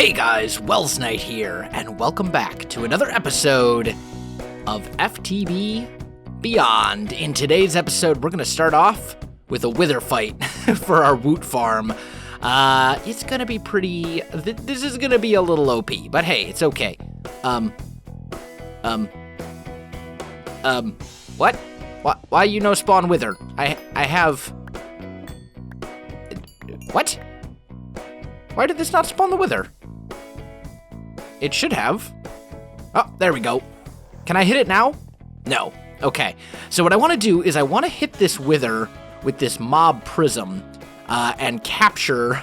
Hey guys, Welsknight here, and welcome back to another episode of FTB Beyond. In today's episode, we're going to start off with a wither fight for our Woot farm. It's going to be pretty... This is going to be a little OP, but hey, it's okay. What? Why you no spawn wither? I have... What? Why did this not spawn the wither? It should have. Oh, there we go. Can I hit it now? No. Okay. So what I want to do is I want to hit this wither with this mob prism and capture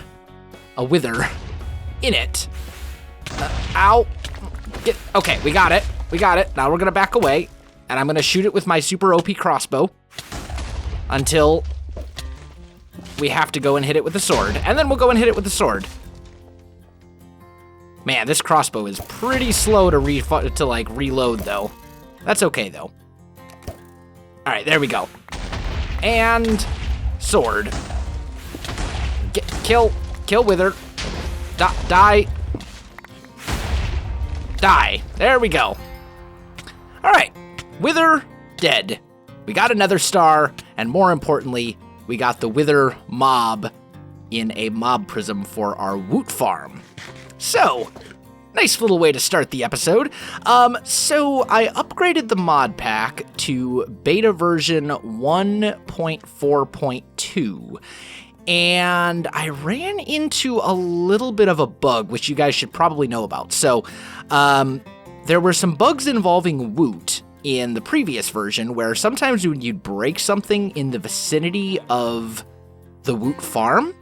a wither in it. Ow. Okay, we got it. We got it. Now we're going to back away, and I'm going to shoot it with my super OP crossbow until we have to go and hit it with the sword, and then we'll go and hit it with the sword. Man, this crossbow is pretty slow to reload, though. That's okay, though. All right, there we go. And sword. Kill wither. Die. Die. There we go. All right, wither dead. We got another star, and more importantly, we got the wither mob in a mob prism for our Woot farm. So, nice little way to start the episode. So I upgraded the mod pack to beta version 1.4.2, and I ran into a little bit of a bug, which you guys should probably know about. So, there were some bugs involving Woot in the previous version, where sometimes when you'd break something in the vicinity of the Woot farm,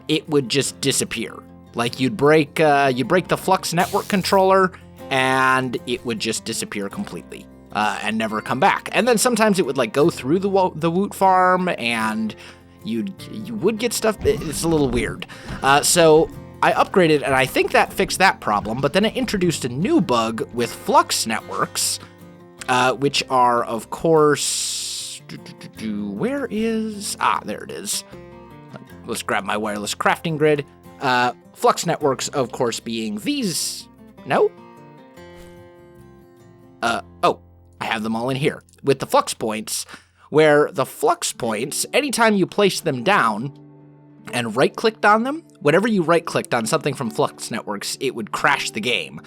it would just disappear. Like you'd break the Flux network controller, and it would just disappear completely and never come back. And then sometimes it would like go through the Woot farm, and you would get stuff. It's a little weird. So I upgraded, and I think that fixed that problem. But then it introduced a new bug with Flux networks, which are of course. Where is there it is. Let's grab my wireless crafting grid. Flux networks, of course, being these. No? Oh, I have them all in here. With the flux points, where the flux points, anytime you place them down and right-clicked on them, whenever you right-clicked on something from Flux networks, it would crash the game.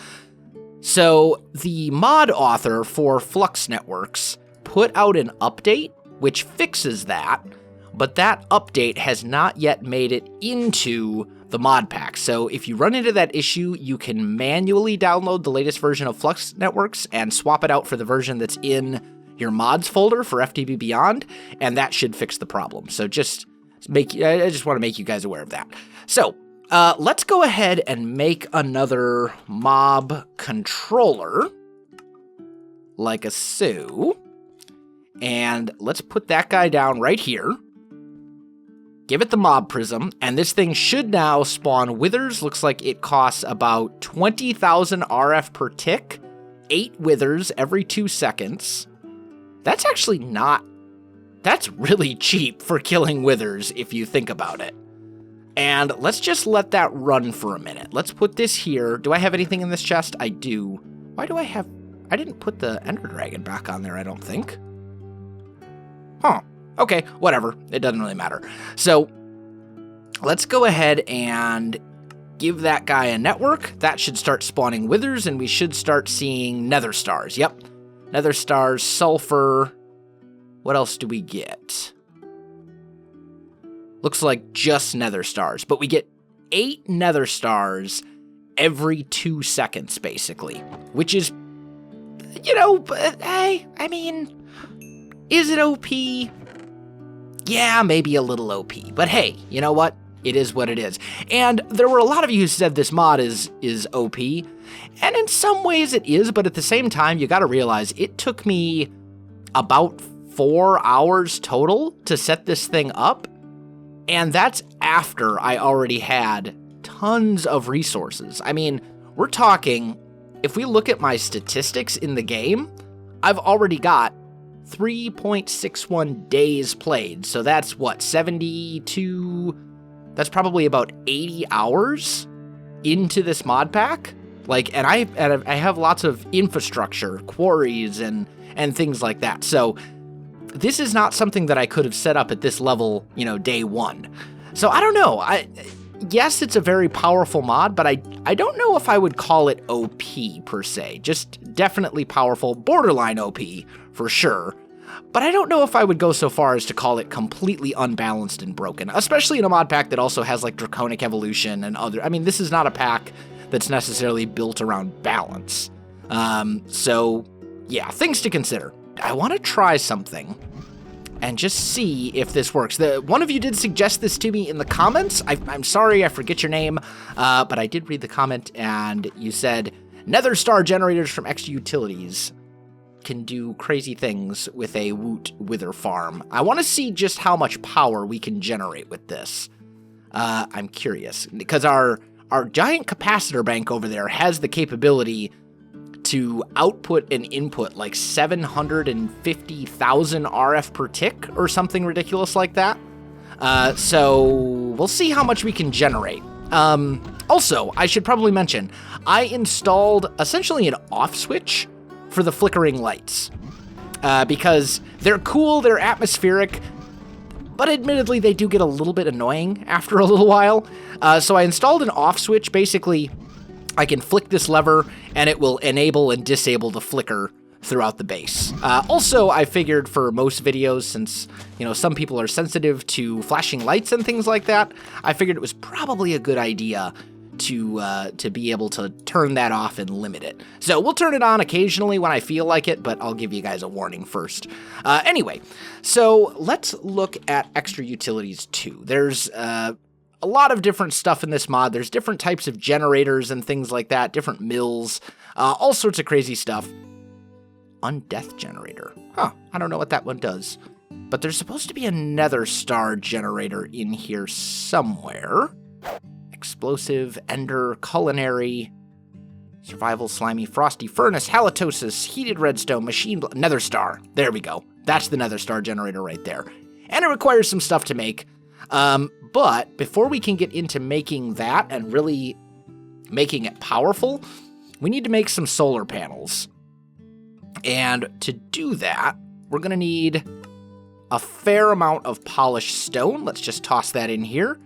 So the mod author for Flux networks put out an update which fixes that, but that update has not yet made it into the mod pack. So if you run into that issue, you can manually download the latest version of Flux Networks and swap it out for the version that's in your mods folder for FTB Beyond, and that should fix the problem. So I just want to make you guys aware of that. So let's go ahead and make another mob controller, like a so, and let's put that guy down right here. Give it the mob prism, and this thing should now spawn withers. Looks like it costs about 20,000 RF per tick, 8 withers every 2 seconds. That's actually not... That's really cheap for killing withers, if you think about it. And let's just let that run for a minute. Let's put this here. Do I have anything in this chest? I do. Why do I have... I didn't put the Ender Dragon back on there, I don't think. Huh. Okay, whatever. It doesn't really matter. So let's go ahead and give that guy a network. That should start spawning withers, and we should start seeing nether stars. Yep. Nether stars, sulfur. What else do we get? Looks like just nether stars, but we get 8 nether stars every 2 seconds, basically, which is, hey, I mean, is it OP? Yeah, maybe a little OP, but hey, you know what? It is what it is. And there were a lot of you who said this mod is OP, and in some ways it is, but at the same time, you gotta realize it took me about 4 hours total to set this thing up, and that's after I already had tons of resources. I mean, we're talking, if we look at my statistics in the game, I've already got 3.61 days played. So that's what, 72? That's probably about 80 hours into this mod pack. Like, and I have lots of infrastructure, quarries, and things like that. So this is not something that I could have set up at this level, you know, day one. So I don't know. Yes, it's a very powerful mod, but I don't know if I would call it OP per se. Just definitely powerful, borderline OP for sure. But I don't know if I would go so far as to call it completely unbalanced and broken, especially in a mod pack that also has like Draconic Evolution and other. I mean, this is not a pack that's necessarily built around balance. So yeah, things to consider. I want to try something and just see if this works. One of you did suggest this to me in the comments. I'm sorry, I forget your name, but I did read the comment, and you said, Nether star generators from extra utilities can do crazy things with a Woot wither farm. I want to see just how much power we can generate with this. I'm curious, because our giant capacitor bank over there has the capability to output and input like 750,000 RF per tick or something ridiculous like that. So we'll see how much we can generate. Also, I should probably mention, I installed essentially an off switch for the flickering lights, because they're cool, they're atmospheric, but admittedly they do get a little bit annoying after a little while. So I installed an off switch. Basically, I can flick this lever and it will enable and disable the flicker throughout the base. Also, I figured for most videos, since, you know, some people are sensitive to flashing lights and things like that, I figured it was probably a good idea to be able to turn that off and limit it. So we'll turn it on occasionally when I feel like it, but I'll give you guys a warning first. Anyway, so let's look at extra utilities too. There's a lot of different stuff in this mod. There's different types of generators and things like that, different mills, all sorts of crazy stuff. Undeath generator. Huh, I don't know what that one does. But there's supposed to be a Nether star generator in here somewhere. Explosive, ender, culinary, survival, slimy, frosty, furnace, halitosis, heated redstone, machine, Nether star. There we go. That's the Nether star generator right there. And it requires some stuff to make. But before we can get into making that and really making it powerful, we need to make some solar panels. And to do that, we're going to need a fair amount of polished stone. Let's just toss that in here.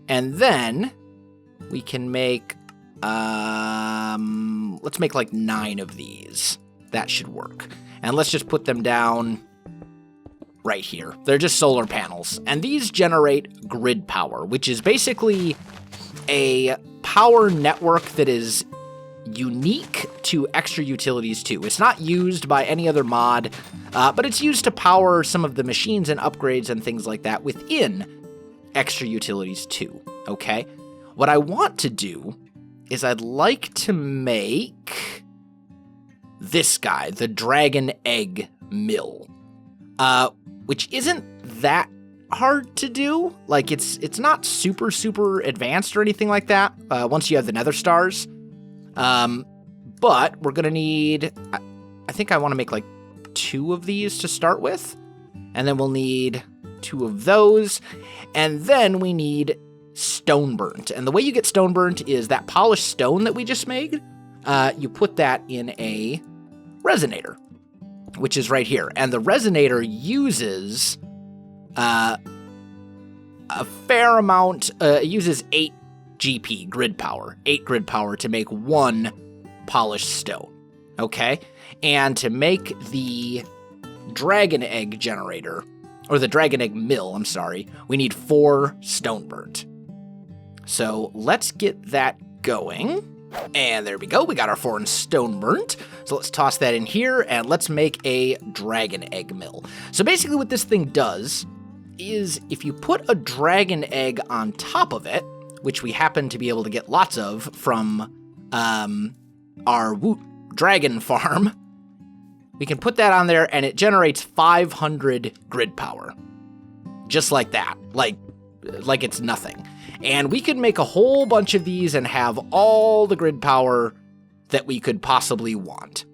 And then we can make, let's make like 9 of these. That should work. And let's just put them down right here. They're just solar panels. And these generate grid power, which is basically a power network that is unique to extra utilities 2. It's not used by any other mod, but it's used to power some of the machines and upgrades and things like that within extra utilities 2. Okay? What I want to do is I'd like to make this guy, the Dragon Egg Mill, which isn't that hard to do. Like, it's not super advanced or anything like that once you have the Nether stars. But we're gonna need, I think I want to make like 2 of these to start with, and then we'll need 2 of those, and then we need stone burnt. And the way you get stone burnt is that polished stone that we just made, you put that in a resonator, which is right here. And the resonator uses a fair amount, uses 8 GP, grid power, 8 grid power to make 1 polished stone, okay? And to make the dragon egg generator, or the dragon egg mill, I'm sorry, we need 4 stone burnt. So let's get that going. And there we go, we got our 4 stone burnt. So let's toss that in here, and let's make a dragon egg mill. So basically what this thing does is if you put a dragon egg on top of it, which we happen to be able to get lots of from our Woot dragon farm, we can put that on there and it generates 500 grid power. Just like that, like it's nothing. And we could make a whole bunch of these and have all the grid power that we could possibly want.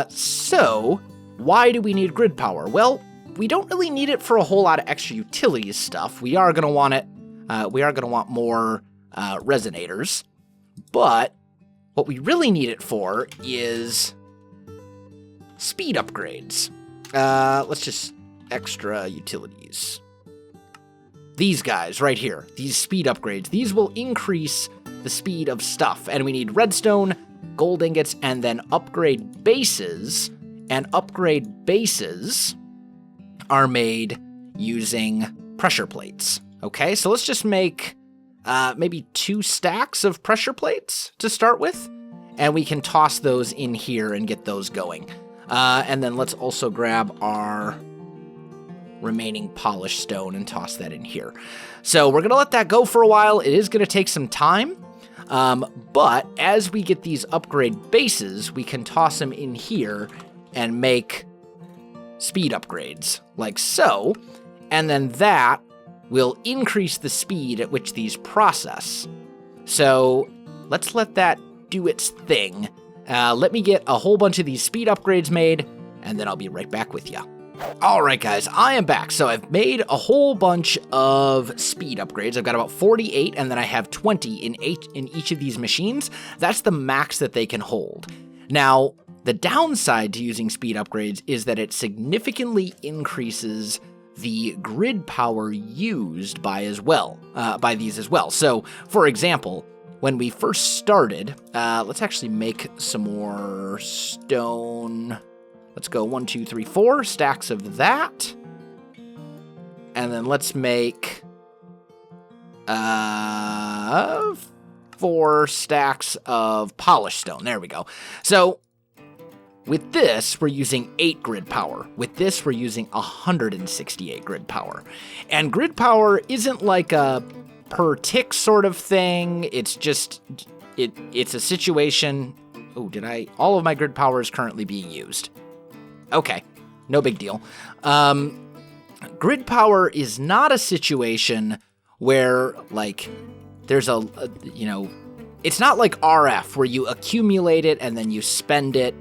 So why do we need grid power? Well, we don't really need it for a whole lot of extra utilities stuff. We are going to want it. We are going to want more resonators. But what we really need it for is speed upgrades. Let's just extra utilities. These guys right here, these speed upgrades, these will increase the speed of stuff. And we need redstone, gold ingots, and then upgrade bases. And upgrade bases are made using pressure plates. Okay, so let's just make maybe 2 stacks of pressure plates to start with. And we can toss those in here and get those going. And then let's also grab our remaining polished stone and toss that in here. So we're going to let that go for a while. It is going to take some time. But as we get these upgrade bases, we can toss them in here and make speed upgrades, like so. And then that will increase the speed at which these process. So let's let that do its thing. Let me get a whole bunch of these speed upgrades made, and then I'll be right back with you. All right, guys, I am back. So I've made a whole bunch of speed upgrades. I've got about 48, and then I have 20 in each of these machines. That's the max that they can hold. Now, the downside to using speed upgrades is that it significantly increases the grid power used by these as well. So, for example, when we first started, let's actually make some more stone. Let's go 1, 2, 3, 4 stacks of that. And then let's make 4 stacks of polished stone. There we go. So with this, we're using 8 grid power. With this, we're using 168 grid power. And grid power isn't like a per tick sort of thing. It's just, it's a situation. Oh, all of my grid power is currently being used. Okay, no big deal. Grid power is not a situation where, like, there's it's not like RF where you accumulate it and then you spend it.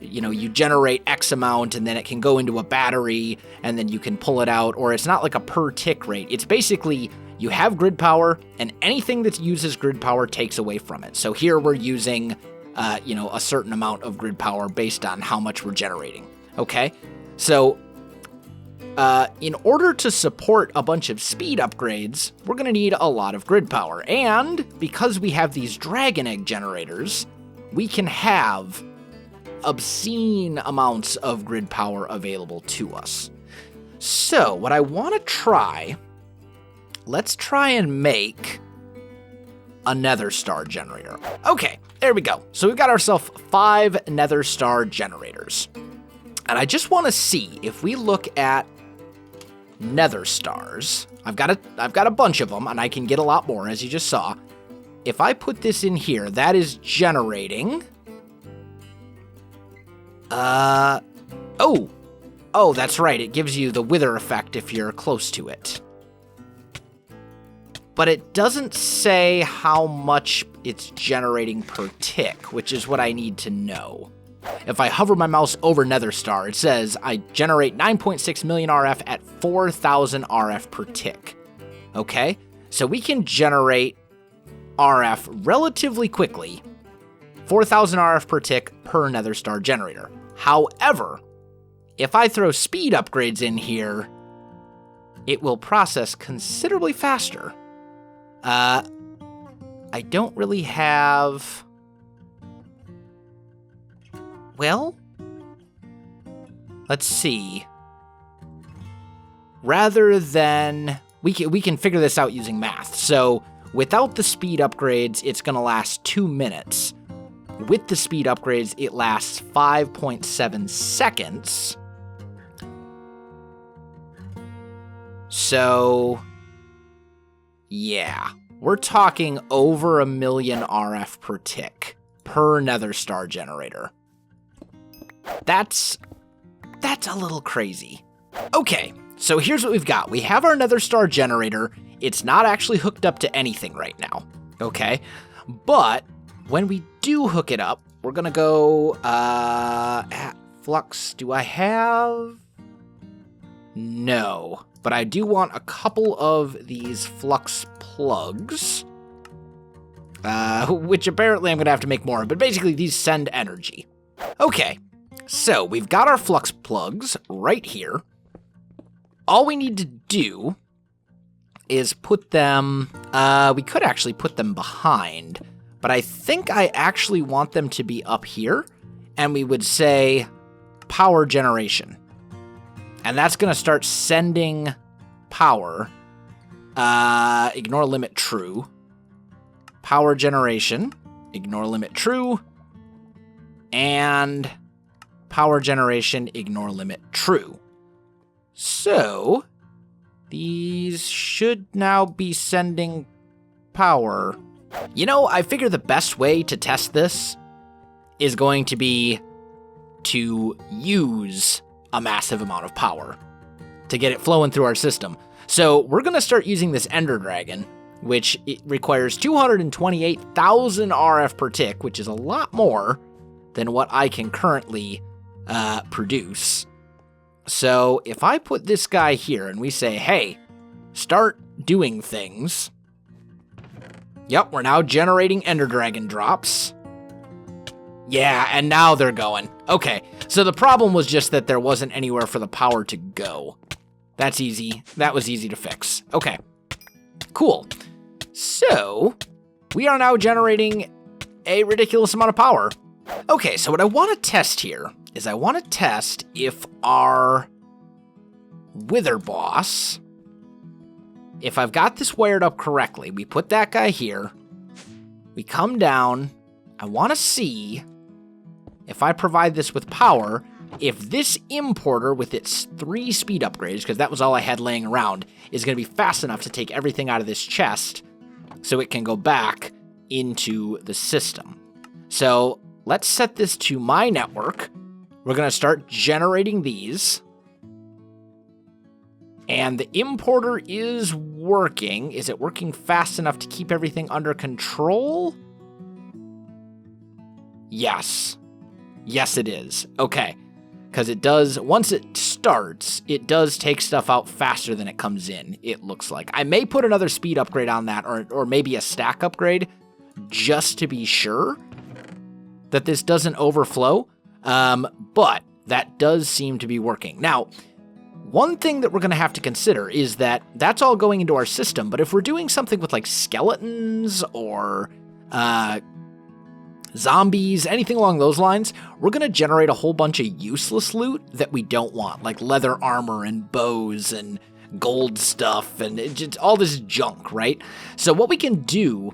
You generate X amount and then it can go into a battery and then you can pull it out, or it's not like a per tick rate. It's basically you have grid power and anything that uses grid power takes away from it. So here we're using a certain amount of grid power based on how much we're generating. Okay, so in order to support a bunch of speed upgrades, we're going to need a lot of grid power. And because we have these dragon egg generators, we can have obscene amounts of grid power available to us. So what I want to try, let's try and make a Nether star generator. Okay, there we go. So we've got ourselves 5 Nether star generators. And I just want to see if we look at Nether stars. I've got a bunch of them and I can get a lot more, as you just saw. If I put this in here, that is generating oh, that's right. It gives you the wither effect if you're close to it. But it doesn't say how much it's generating per tick, which is what I need to know. If I hover my mouse over Nether Star, it says I generate 9.6 million RF at 4,000 RF per tick. Okay, so we can generate RF relatively quickly, 4,000 RF per tick per Nether Star generator. However, if I throw speed upgrades in here, it will process considerably faster. I don't really have... Well, let's see. Rather than... We can figure this out using math. So without the speed upgrades, it's going to last 2 minutes. With the speed upgrades, it lasts 5.7 seconds. So, yeah, we're talking over 1 million RF per tick per Nether Star generator. That's a little crazy. Okay, so here's what we've got. We have our Nether Star generator. It's not actually hooked up to anything right now, okay? But when we do hook it up, we're gonna go at flux. Do I have? No, but I do want a couple of these flux plugs. which apparently I'm going to have to make more of, but basically these send energy. Okay, so we've got our flux plugs right here. All we need to do is put them, we could actually put them behind, but I think I actually want them to be up here, and we would say power generation. And that's going to start sending power. Ignore limit true. Power generation. Ignore limit true. And power generation, ignore limit true. So, these should now be sending power. You know, I figure the best way to test this is going to be to use a massive amount of power to get it flowing through our system. So we're going to start using this Ender Dragon, which it requires 228,000 RF per tick, which is a lot more than what I can currently produce. So if I put this guy here and we say, hey, start doing things. Yep, we're now generating Ender Dragon drops. Yeah, and now they're going. Okay, so the problem was just that there wasn't anywhere for the power to go. That's easy. That was easy to fix. Okay, cool. So, we are now generating a ridiculous amount of power. Okay, so what I want to test here is I want to test if our Wither Boss, if I've got this wired up correctly, we put that guy here, we come down, I want to see if I provide this with power, if this importer with its 3 speed upgrades, because that was all I had laying around, is going to be fast enough to take everything out of this chest so it can go back into the system. So let's set this to my network. We're going to start generating these. And the importer is working. Is it working fast enough to keep everything under control? Yes. Yes, it is. Okay. Because it does, once it starts, it does take stuff out faster than it comes in, it looks like. I may put another speed upgrade on that, or maybe a stack upgrade, just to be sure that this doesn't overflow. But that does seem to be working. Now, one thing that we're going to have to consider is that that's all going into our system, but if we're doing something with like skeletons or zombies, anything along those lines, we're going to generate a whole bunch of useless loot that we don't want, like leather armor and bows and gold stuff and just all this junk, right? So what we can do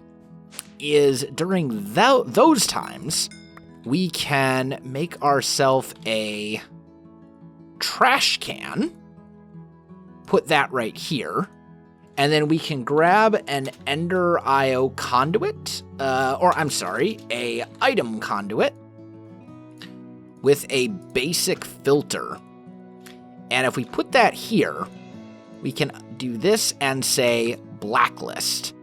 is during those times, we can make ourselves a trash can, put that right here, and then we can grab an Ender IO conduit, a item conduit with a basic filter. And if we put that here, we can do this and say blacklist.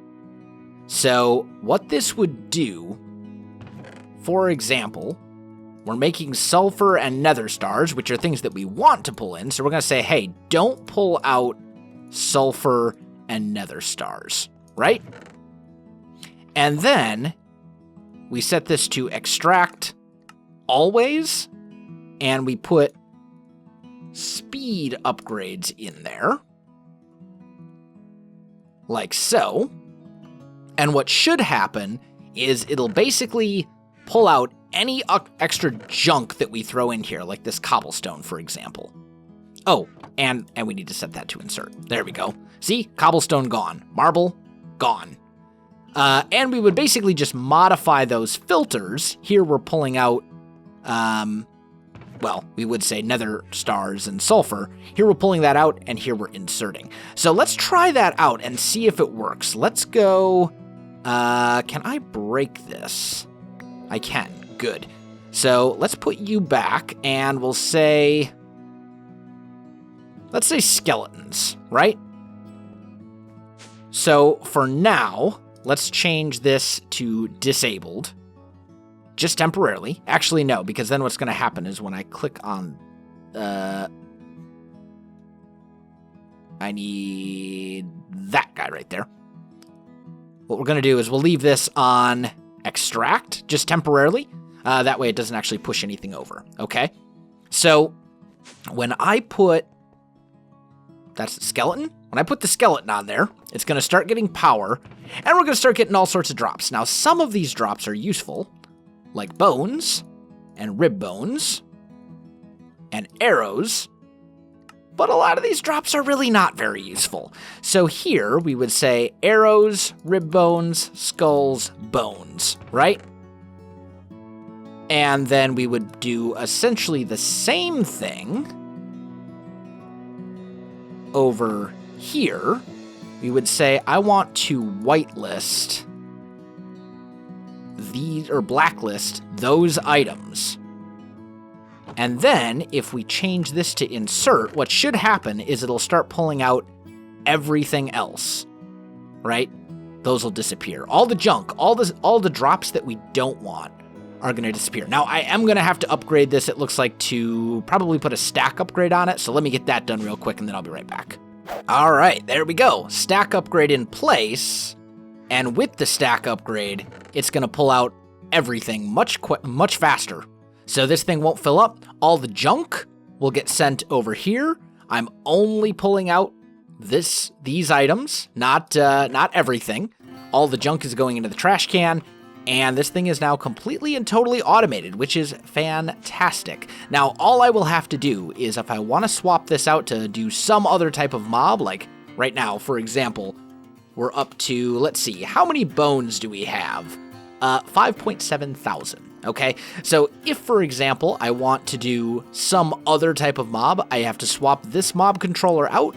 So what this would do, for example, we're making sulfur and nether stars, which are things that we want to pull in. So we're going to say, hey, don't pull out sulfur and nether stars, right? And then we set this to extract always, and we put speed upgrades in there, like so. And what should happen is it'll basically pull out any extra junk that we throw in here, like this cobblestone, for example. Oh, and we need to set that to insert. There we go. See? Cobblestone gone. Marble gone. And we would basically just modify those filters. Here we're pulling out, well, we would say nether stars and sulfur. Here we're pulling that out, and here we're inserting. So let's try that out and see if it works. Let's go, can I break this? I can. Good. So let's put you back, and we'll say, let's say skeletons, right? So for now, let's change this to disabled, just temporarily. Actually, no, because then what's going to happen is when I click on, I need that guy right there. what we're going to do is we'll leave this on extract, just temporarily. That way it doesn't actually push anything over, okay? So when I put, that's the skeleton. When I put the skeleton on there, it's going to start getting power, and we're going to start getting all sorts of drops. Now, some of these drops are useful, like bones, and rib bones, and arrows, but a lot of these drops are really not very useful. So here, we would say arrows, rib bones, skulls, bones, right? And then we would do essentially the same thing over here. We would say, I want to whitelist these, or blacklist those items. And then, if we change this to insert, what should happen is it'll start pulling out everything else, right? Those will disappear. All the junk, all the drops that we don't want are going to disappear. Now, I am going to have to upgrade this, it looks like, to probably put a stack upgrade on it, so let me get that done real quick, and then I'll be right back. All right, there we go. Stack upgrade in place, and with the stack upgrade, it's going to pull out everything much faster. So this thing won't fill up. All the junk will get sent over here. I'm only pulling out these items, not everything. All the junk is going into the trash can, and this thing is now completely and totally automated, which is fantastic. Now, all I will have to do is if I want to swap this out to do some other type of mob, like right now, for example, we're up to, let's see, how many bones do we have? 5.7 thousand. Okay, so if, for example, I want to do some other type of mob, I have to swap this mob controller out,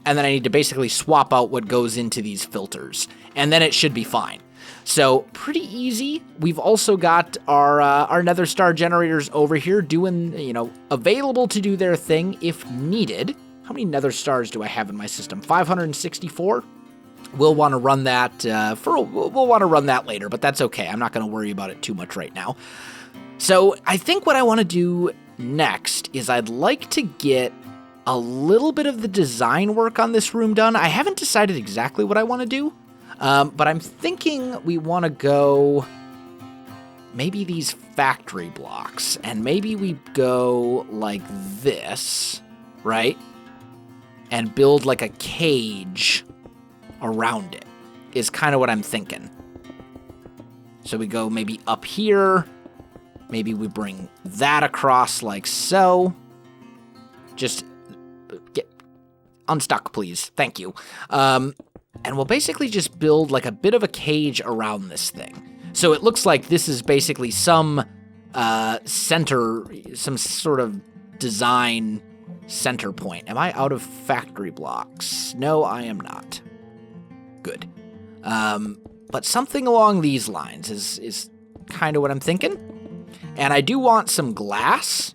and then I need to basically swap out what goes into these filters, and then it should be fine. So, pretty easy. We've also got our Nether Star generators over here doing, available to do their thing if needed. How many Nether Stars do I have in my system? 564? We'll want to run that we'll want to run that later, but that's okay. I'm not going to worry about it too much right now. So I think what I want to do next is I'd like to get a little bit of the design work on this room done. I haven't decided exactly what I want to do, but I'm thinking we want to go maybe these factory blocks, and maybe we go like this, right? And build like a cage around it is kind of what I'm thinking. So we go maybe up here. Maybe we bring that across like so. Just get unstuck, please. Thank you. And we'll basically just build like a bit of a cage around this thing. So it looks like this is basically some center, some sort of design center point. Am I out of factory blocks? No, I am not. Good. But something along these lines is kind of what I'm thinking. And I do want some glass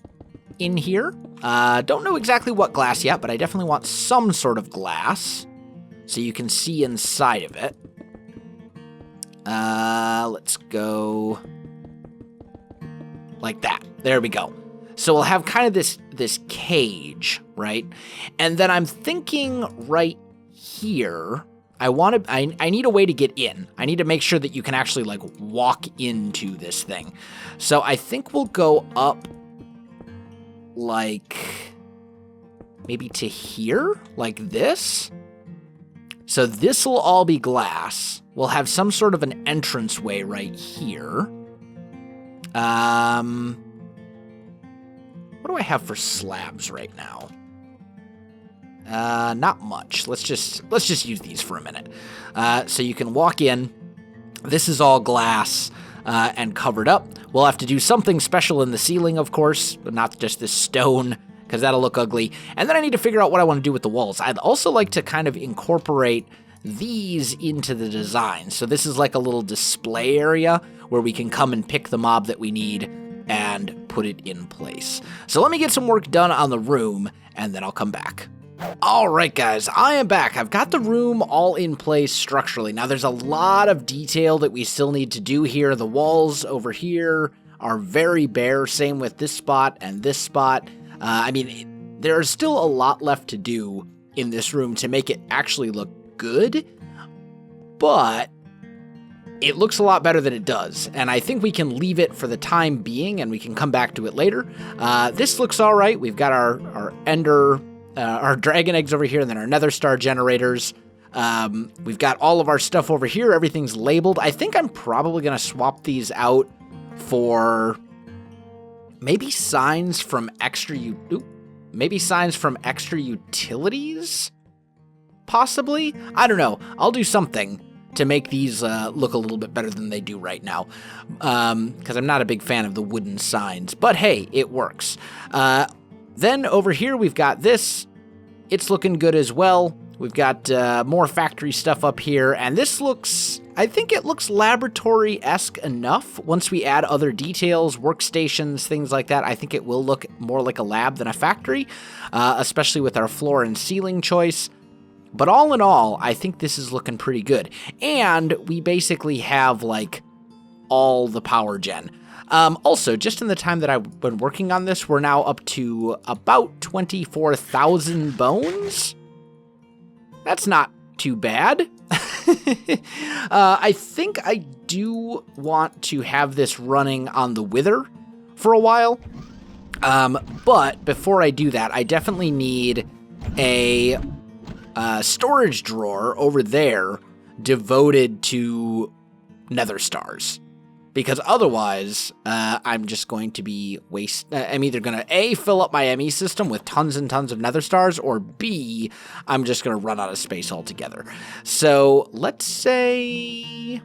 in here. Don't know exactly what glass yet, but I definitely want some sort of glass so you can see inside of it. Let's go like that. There we go. So we'll have kind of this cage, right? And then I'm thinking right here, I need a way to get in. I need to make sure that you can actually like walk into this thing. So I think we'll go up like maybe to here, like this. So this will all be glass. We'll have some sort of an entranceway right here. What do I have for slabs right now? Not much. Let's just use these for a minute. So you can walk in. This is all glass and covered up. We'll have to do something special in the ceiling, of course, but not just this stone, because that'll look ugly. And then I need to figure out what I want to do with the walls. I'd also like to kind of incorporate these into the design. So this is like a little display area where we can come and pick the mob that we need and put it in place. So let me get some work done on the room, and then I'll come back. All right, guys, I am back. I've got the room all in place structurally. Now, there's a lot of detail that we still need to do here. The walls over here are very bare, same with this spot and this spot. I mean, there's still a lot left to do in this room to make it actually look good, but it looks a lot better than it does, and I think we can leave it for the time being, and we can come back to it later. This looks all right. We've got our ender, our dragon eggs over here, and then our nether star generators. We've got all of our stuff over here. Everything's labeled. I think I'm probably going to swap these out for maybe signs from extra utilities, possibly. I don't know. I'll do something to make these look a little bit better than they do right now, because I'm not a big fan of the wooden signs. But hey, it works. Then over here we've got this. It's looking good as well. We've got more factory stuff up here, and this looks, I think it looks laboratory-esque enough. Once we add other details, workstations, things like that, I think it will look more like a lab than a factory, especially with our floor and ceiling choice. But all in all, I think this is looking pretty good. And we basically have, like, all the power gen. Also, just in the time that I've been working on this, we're now up to about 24,000 bones. That's not too bad. I think I do want to have this running on the Wither for a while. But before I do that, I definitely need a storage drawer over there devoted to nether stars. Because otherwise, I'm just going to be I'm either going to A, fill up my ME system with tons and tons of nether stars, or B, I'm just going to run out of space altogether. So let's say,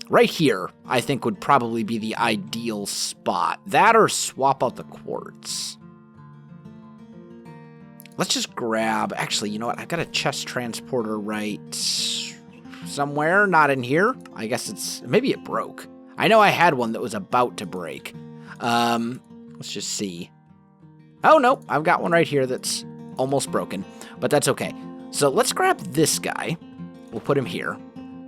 right here, I think would probably be the ideal spot. That or swap out the quartz. Let's just grab, actually, you know what? I've got a chest transporter right somewhere, not in here. I guess maybe it broke. I know I had one that was about to break. Let's just see. Oh, no, I've got one right here that's almost broken, but that's okay. So let's grab this guy. We'll put him here.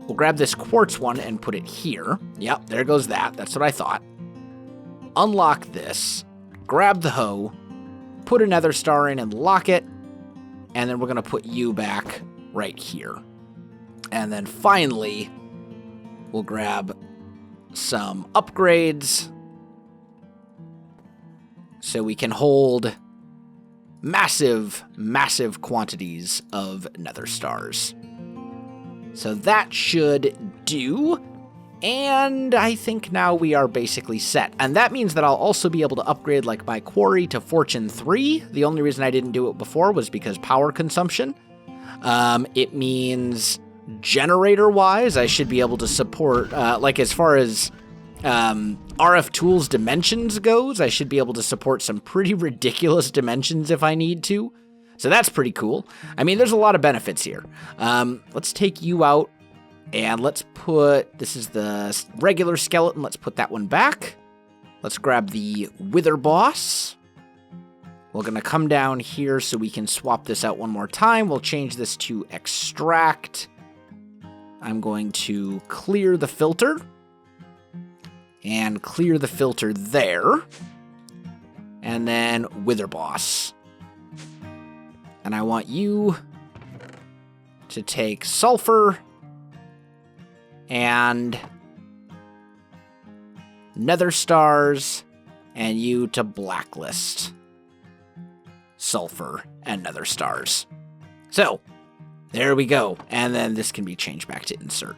We'll grab this quartz one and put it here. Yep, there goes that. That's what I thought. Unlock this. Grab the hoe. Put a nether star in and lock it. And then we're going to put you back right here. And then finally, we'll grab some upgrades so we can hold massive, massive quantities of nether stars. So that should do. And I think now we are basically set. And that means that I'll also be able to upgrade like my quarry to Fortune 3. The only reason I didn't do it before was because power consumption. It means generator-wise, I should be able to support, like as far as RF Tools dimensions goes, I should be able to support some pretty ridiculous dimensions if I need to. So that's pretty cool. I mean, there's a lot of benefits here. Let's take you out, and let's put, this is the regular skeleton, let's put that one back. Let's grab the Wither Boss. We're going to come down here so we can swap this out one more time. We'll change this to Extract. I'm going to clear the filter. And clear the filter there. And then Wither Boss. And I want you to take sulfur and nether stars, and you to blacklist sulfur and nether stars. So there we go. And then this can be changed back to insert.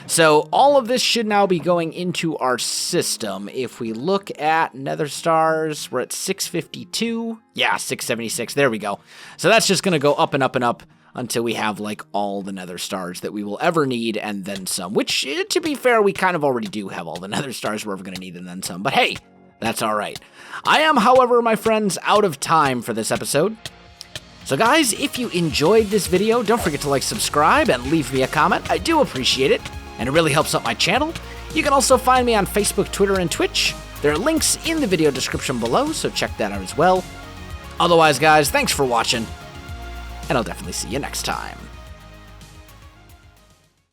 So all of this should now be going into our system. If we look at nether stars, we're at 652. Yeah, 676. There we go. So that's just going to go up and up and up until we have like all the nether stars that we will ever need and then some. Which, to be fair, we kind of already do have all the nether stars we're ever going to need and then some. But hey, that's all right. I am, however, my friends, out of time for this episode. So guys, if you enjoyed this video, don't forget to like, subscribe, and leave me a comment. I do appreciate it, and it really helps out my channel. You can also find me on Facebook, Twitter, and Twitch. There are links in the video description below, so check that out as well. Otherwise, guys, thanks for watching, and I'll definitely see you next time.